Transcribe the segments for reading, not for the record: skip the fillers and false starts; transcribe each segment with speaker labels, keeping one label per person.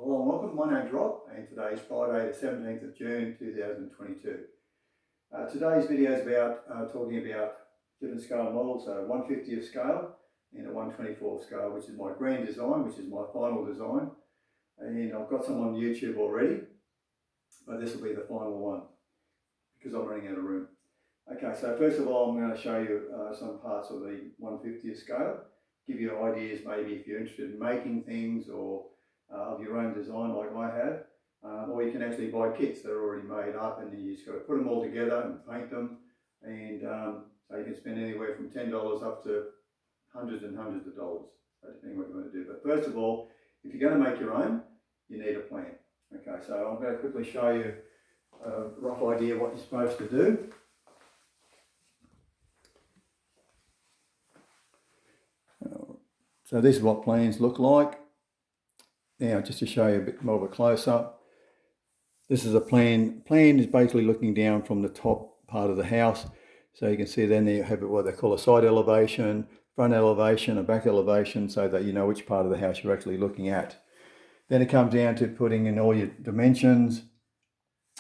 Speaker 1: Hello and welcome. My name's Rob and today is Friday the 17th of June 2022. Today's video is about talking about different scale models, so 1/50th scale and a 1/24th scale, which is my grand design, which is my final design. And I've got some on YouTube already, but this will be the final one because I'm running out of room. Okay, so first of all I'm going to show you some parts of the 1/50th scale, give you ideas maybe if you're interested in making things or of your own design like I have, or you can actually buy kits that are already made up and you just got to put them all together and paint them, and so you can spend anywhere from $10 up to hundreds and hundreds of dollars, depending what you want to do. But first of all, if you're going to make your own, you need a plan. Okay, so I'm going to quickly show you a rough idea of what you're supposed to do. So this is what plans look like. Now, just to show you a bit more of a close-up, this is a plan. Plan is basically looking down from the top part of the house. So you can see then you have what they call a side elevation, front elevation, a back elevation, so that you know which part of the house you're actually looking at. Then it comes down to putting in all your dimensions,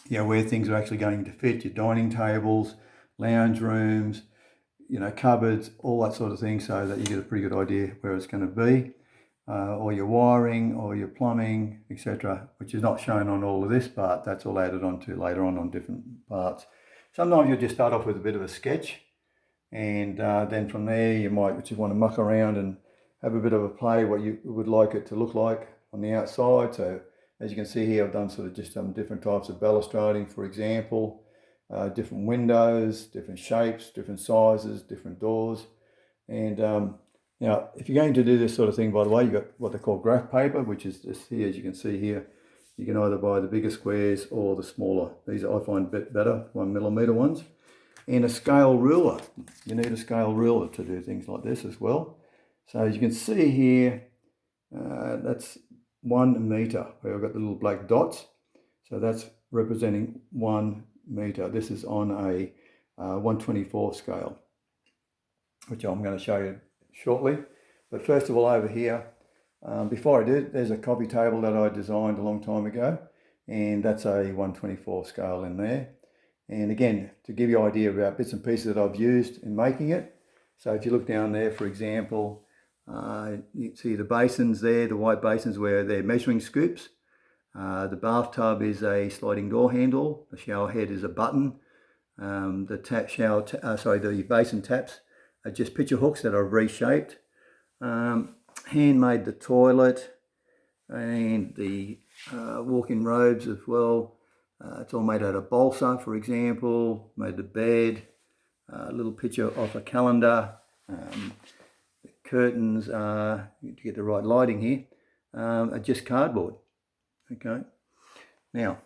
Speaker 1: you know, where things are actually going to fit, your dining tables, lounge rooms, you know, cupboards, all that sort of thing, so that you get a pretty good idea where it's going to be. Or your wiring or your plumbing, etc., which is not shown on all of this part. That's all added onto later on different parts. Sometimes you'll just start off with a bit of a sketch, and then from there you might just want to muck around and have a bit of a play what you would like it to look like on the outside. So as you can see here, I've done sort of just some different types of balustrading, for example, different windows, different shapes, different sizes, different doors, and now, if you're going to do this sort of thing, by the way, you've got what they call graph paper, which is this here, as you can see here. You can either buy the bigger squares or the smaller. These I find a bit better, 1mm ones. And a scale ruler. You need a scale ruler to do things like this as well. So as you can see here, that's 1 meter, where I've got the little black dots. So that's representing 1 meter. This is on a 1/24 scale, which I'm going to show you shortly. But first of all, over here, before I do, there's a coffee table that I designed a long time ago, and that's a 1/24 scale in there. And again, to give you an idea about bits and pieces that I've used in making it. So if you look down there, for example, you see the basins there, the white basins where they're measuring scoops. The bathtub is a sliding door handle. The shower head is a button. The basin taps are just picture hooks that I've reshaped. Handmade the toilet and the walk-in robes as well. It's all made out of balsa, for example. Made the bed, a little picture of a calendar. The curtains are, to get the right lighting here, are just cardboard. Okay. Now,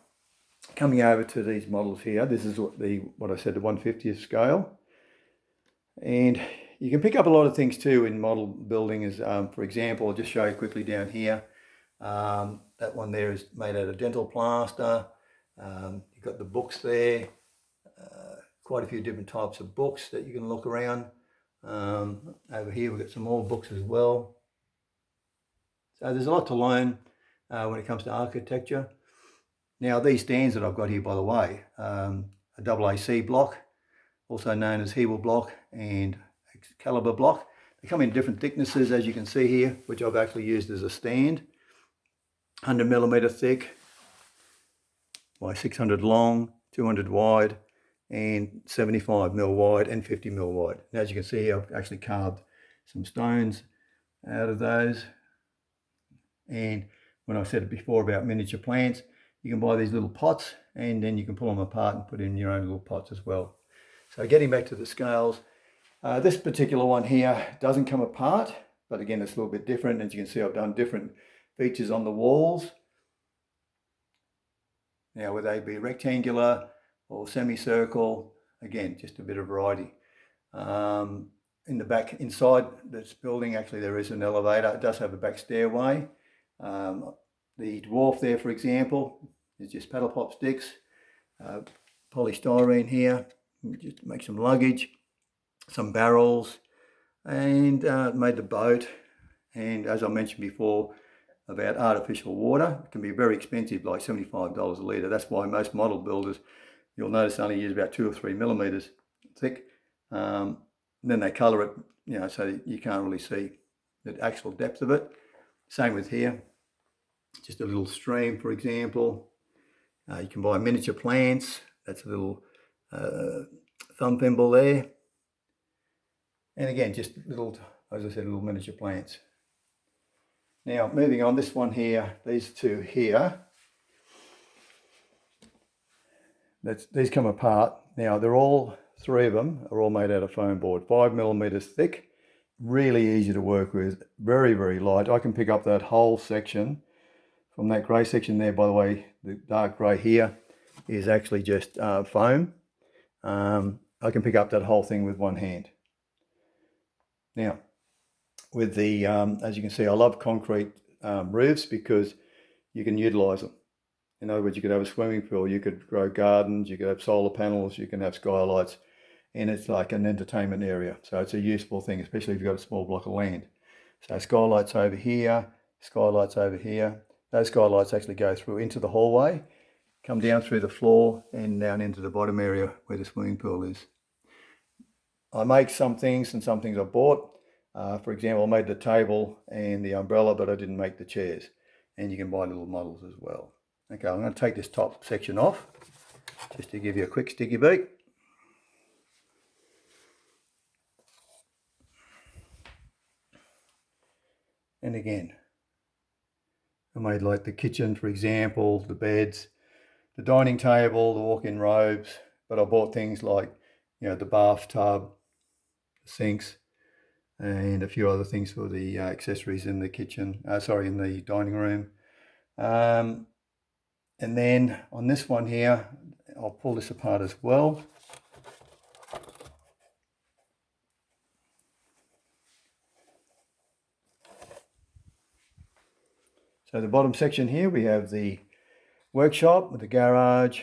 Speaker 1: coming over to these models here, this is what I said, the 1/50th scale. And you can pick up a lot of things too in model building. As for example, I'll just show you quickly down here. That one there is made out of dental plaster. You've got the books there. Quite a few different types of books that you can look around. Over here we've got some more books as well. So there's a lot to learn when it comes to architecture. Now these stands that I've got here, by the way, a AAC block, also known as Hebel block and Excalibur block. They come in different thicknesses, as you can see here, which I've actually used as a stand. 100mm thick by 600 long, 200 wide, and 75mm wide and 50mm wide. And as you can see here, I've actually carved some stones out of those. And when I said it before about miniature plants, you can buy these little pots and then you can pull them apart and put in your own little pots as well. So getting back to the scales, this particular one here doesn't come apart, but again, it's a little bit different. As you can see, I've done different features on the walls. Now, whether they be rectangular or semicircle, again, just a bit of variety. In the back, inside this building, actually, there is an elevator. It does have a back stairway. The dwarf there, for example, is just paddle pop sticks, polystyrene here, just to make some luggage, some barrels, and made the boat. And as I mentioned before, about artificial water. It can be very expensive, like $75 a litre. That's why most model builders, you'll notice, only use about 2 or 3 millimetres thick. Then they colour it, you know, so you can't really see the actual depth of it. Same with here, just a little stream, for example. You can buy miniature plants. That's a little thumb thimble there. And again, just little, as I said, little miniature plants. Now, moving on, this one here, these two here, these come apart. Now, they're all, 3 of them are all made out of foam board, 5 millimetres thick, really easy to work with, very, very light. I can pick up that whole section from that grey section there. By the way, the dark grey here is actually just foam. I can pick up that whole thing with one hand. Now, with the, as you can see, I love concrete roofs because you can utilise them. In other words, you could have a swimming pool, you could grow gardens, you could have solar panels, you can have skylights, and it's like an entertainment area. So it's a useful thing, especially if you've got a small block of land. So skylights over here, skylights over here. Those skylights actually go through into the hallway, come down through the floor and down into the bottom area where the swimming pool is. I make some things and some things I bought. For example, I made the table and the umbrella, but I didn't make the chairs. And you can buy little models as well. Okay, I'm going to take this top section off just to give you a quick sticky beak. And again, I made like the kitchen, for example, the beds, the dining table, the walk-in robes, but I bought things like, you know, the bathtub, the sinks, and a few other things for the accessories in the kitchen, in the dining room. And then on this one here, I'll pull this apart as well. So the bottom section here, we have the workshop with the garage,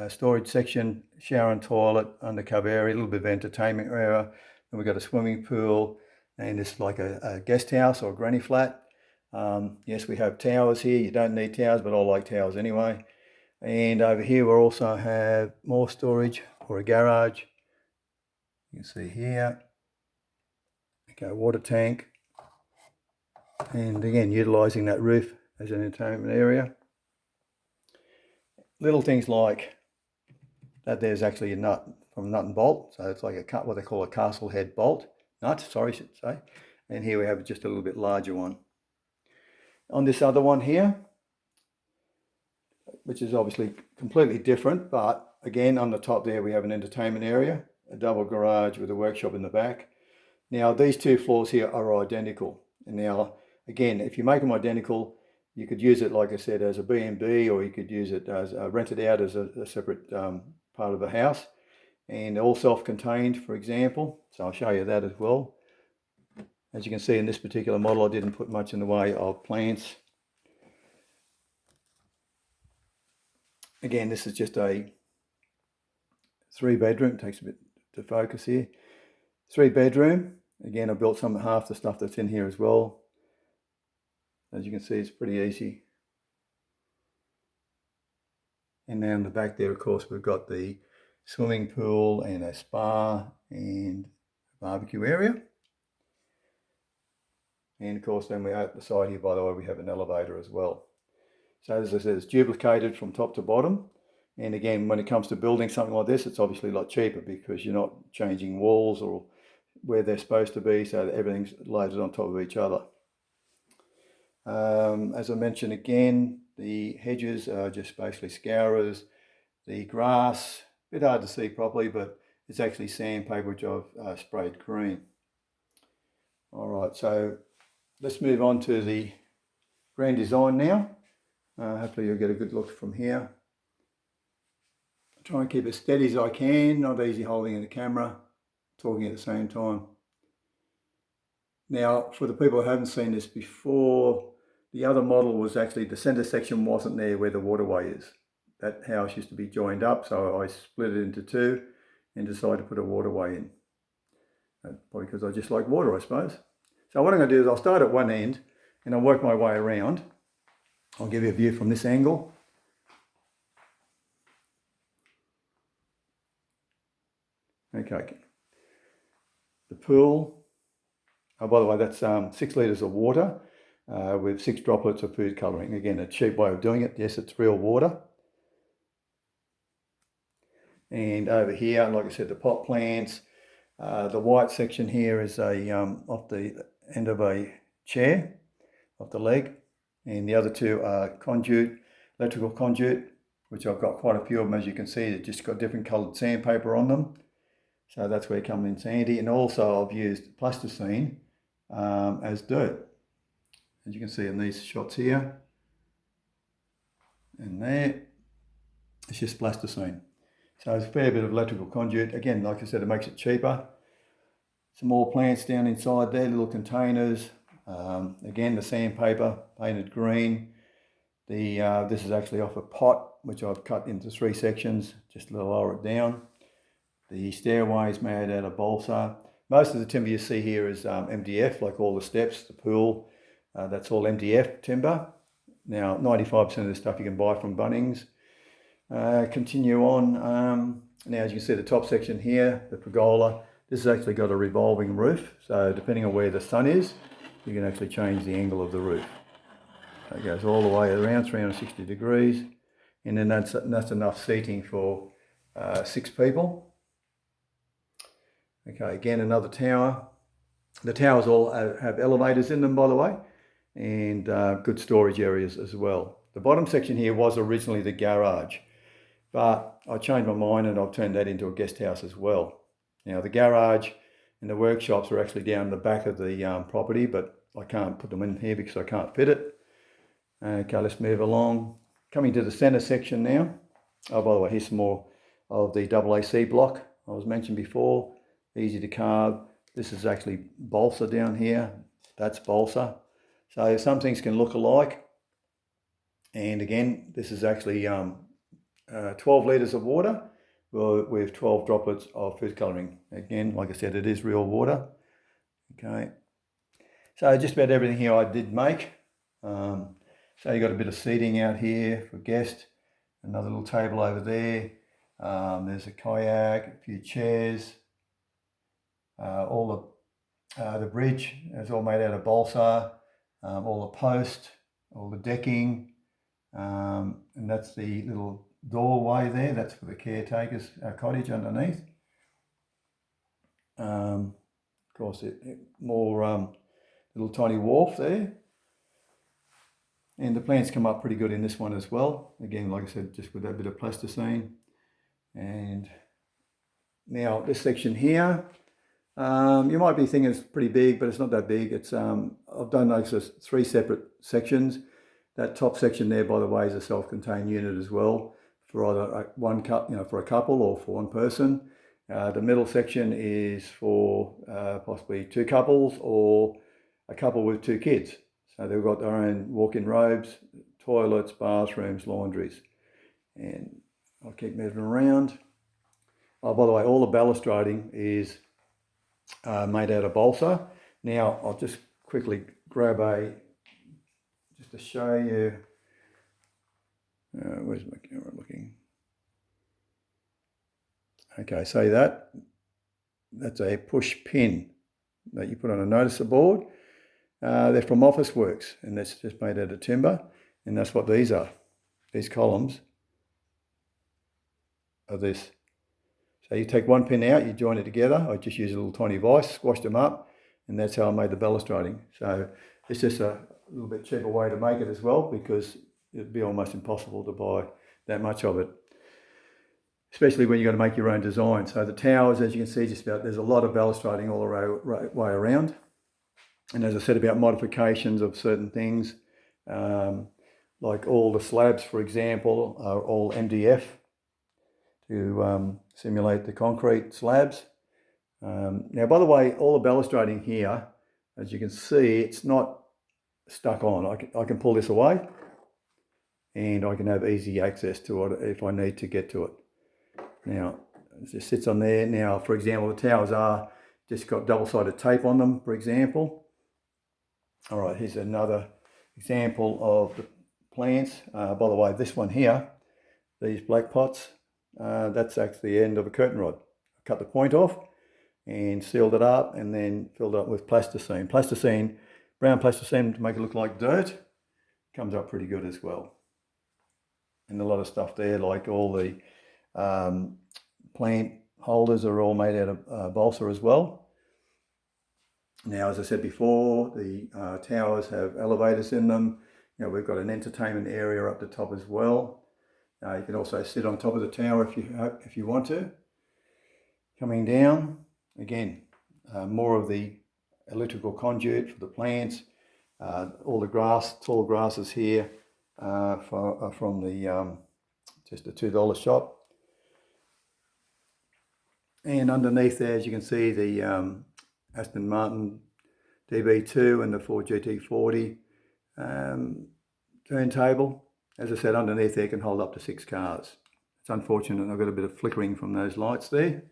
Speaker 1: storage section, shower and toilet, undercover area, a little bit of entertainment area. Then we've got a swimming pool, and it's like a guest house or a granny flat. Yes, we have towers here. You don't need towers, but I like towers anyway. And over here we also have more storage for a garage. You can see here. Okay, water tank. And again, utilising that roof as an entertainment area. Little things like that, there's actually a nut from nut and bolt. So it's like what they call a castle head bolt. Nut, sorry, I should say. And here we have just a little bit larger one. On this other one here, which is obviously completely different, but again, on the top there we have an entertainment area, a double garage with a workshop in the back. Now these two floors here are identical. And now, again, if you make them identical, you could use it, like I said, as a B&B, or you could use it as rent it out as a separate part of the house, and all self-contained, for example. So I'll show you that as well. As you can see in this particular model, I didn't put much in the way of plants. Again, this is just a 3-bedroom. It takes a bit to focus here. 3-bedroom. Again, I built half the stuff that's in here as well. As you can see, it's pretty easy. And now in the back there, of course, we've got the swimming pool and a spa and a barbecue area. And of course, then we out the side here, by the way, we have an elevator as well. So as I said, it's duplicated from top to bottom. And again, when it comes to building something like this, it's obviously a lot cheaper because you're not changing walls or where they're supposed to be, so that everything's loaded on top of each other. As I mentioned again, the hedges are just basically scourers. The grass, a bit hard to see properly, but it's actually sandpaper, which I've sprayed green. All right, so let's move on to the grand design now. Hopefully you'll get a good look from here. Try and keep as steady as I can, not easy holding in the camera, talking at the same time. Now, for the people who haven't seen this before, the other model was actually, the center section wasn't there where the waterway is. That house used to be joined up, so I split it into 2 and decided to put a waterway in. Probably because I just like water, I suppose. So what I'm going to do is I'll start at one end and I'll work my way around. I'll give you a view from this angle. Okay. The pool. Oh, by the way, that's 6 litres of water with 6 droplets of food colouring. Again, a cheap way of doing it. Yes, it's real water. And over here, like I said, the pot plants. The white section here is off the end of a chair, off the leg. And the other two are conduit, electrical conduit, which I've got quite a few of them, as you can see. They've just got different coloured sandpaper on them. So that's where it comes in handy. And also I've used plasticine as dirt. As you can see in these shots here and there, it's just plasticine. So it's a fair bit of electrical conduit. Again, like I said, it makes it cheaper. Some more plants down inside there, little containers. Again, the sandpaper painted green. This is actually off a pot, which I've cut into 3 sections, just to lower it down. The stairway is made out of balsa. Most of the timber you see here is MDF, like all the steps, the pool. That's all MDF timber. Now, 95% of the stuff you can buy from Bunnings. Continue on. Now, as you can see, the top section here, the pergola, this has actually got a revolving roof. So depending on where the sun is, you can actually change the angle of the roof. It goes all the way around 360 degrees. And then that's enough seating for 6 people. Okay, again, another tower. The towers all have elevators in them, by the way, and good storage areas as well. The bottom section here was originally the garage, but I changed my mind and I've turned that into a guest house as well. Now, the garage and the workshops are actually down the back of the property, but I can't put them in here because I can't fit it. Okay, let's move along. Coming to the centre section now. Oh, by the way, here's some more of the AAC block I was mentioned before. Easy to carve. This is actually balsa down here. That's balsa. So some things can look alike. And again, this is actually 12 litres of water with 12 droplets of food colouring. Again, like I said, it is real water. Okay. So just about everything here I did make. So you got a bit of seating out here for guests. Another little table over there. There's a kayak, a few chairs. All the bridge is all made out of balsa, all the post, all the decking, and that's the little doorway there. That's for the caretaker's cottage underneath. Of course, more little tiny wharf there. And the plants come up pretty good in this one as well. Again, like I said, just with that bit of plasticine. And now this section here, you might be thinking it's pretty big, but it's not that big. It's I've done those as 3 separate sections. That top section there, by the way, is a self-contained unit as well for either for a couple or for one person. The middle section is for possibly 2 couples or a couple with 2 kids. So they've got their own walk-in robes, toilets, bathrooms, laundries. And I'll keep moving around. Oh, by the way, all the balustrading is made out of balsa. Now I'll just quickly grab just to show you, where's my camera looking? Okay, so that's a push pin that you put on a noticer board. They're from Officeworks, and that's just made out of timber, and that's what these are. These columns are this. So you take one pin out, you join it together. I just use a little tiny vise, squashed them up, and that's how I made the balustrading. So it's just a little bit cheaper way to make it as well, because it'd be almost impossible to buy that much of it, especially when you've got to make your own design. So the towers, as you can see, there's a lot of balustrading all the way around. And as I said about modifications of certain things, like all the slabs, for example, are all MDF to simulate the concrete slabs. Now, by the way, all the balustrading here, as you can see, it's not stuck on. I can pull this away and I can have easy access to it if I need to get to it. Now, it just sits on there. Now, for example, the towers are just got double-sided tape on them, for example. All right, here's another example of the plants. By the way, this one here, these black pots, that's actually the end of a curtain rod. I cut the point off and sealed it up and then filled it up with plasticine. Plasticine, brown plasticine to make it look like dirt, comes up pretty good as well. And a lot of stuff there, like all the plant holders are all made out of balsa as well. Now, as I said before, the towers have elevators in them. You know, we've got an entertainment area up the top as well. You can also sit on top of the tower if you want to. Coming down, again, more of the electrical conduit for the plants. All the tall grasses here from the just a $2 shop. And underneath there, as you can see, the Aston Martin DB2 and the Ford GT40 turntable. As I said, underneath there can hold up to 6 cars. It's unfortunate I've got a bit of flickering from those lights there.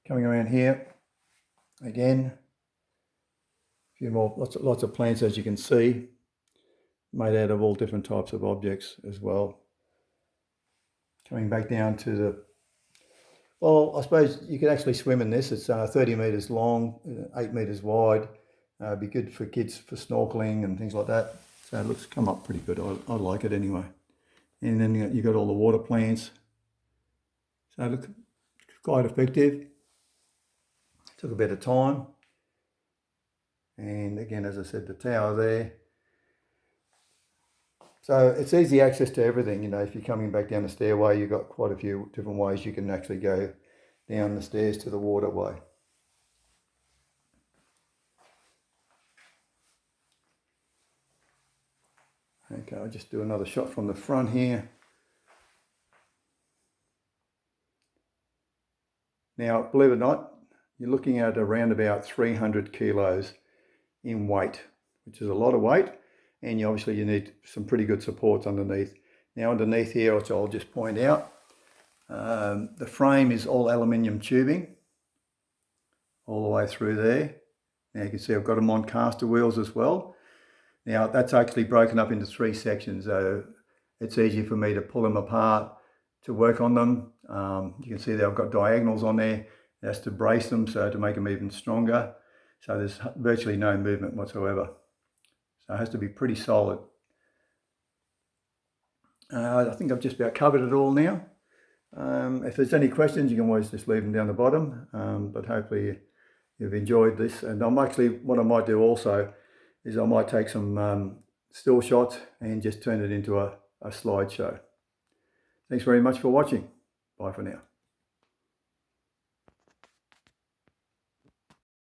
Speaker 1: Coming around here, again, a few more, lots of plants as you can see, made out of all different types of objects as well. Coming back down to the, well, I suppose you could actually swim in this. It's 30 metres long, 8 metres wide. Be good for kids for snorkeling and things like that. So it looks come up pretty good. I like it anyway. And then you've got all the water plants. So it looks quite effective. Took a bit of time. And again, as I said, the tower there. So it's easy access to everything. You know, if you're coming back down the stairway, you've got quite a few different ways you can actually go down the stairs to the waterway. Okay, I'll just do another shot from the front here. Now, believe it or not, you're looking at around about 300 kilos in weight, which is a lot of weight. And obviously you need some pretty good supports underneath. Now underneath here, which I'll just point out, the frame is all aluminium tubing all the way through there. Now you can see I've got them on caster wheels as well. Now that's actually broken up into 3 sections, so it's easy for me to pull them apart to work on them. You can see that I've got diagonals on there. That's to brace them, so to make them even stronger. So there's virtually no movement whatsoever. So it has to be pretty solid. I think I've just about covered it all now. If there's any questions, you can always just leave them down the bottom. But hopefully you've enjoyed this. And what I might do also is I might take some still shots and just turn it into a slideshow. Thanks very much for watching. Bye for now.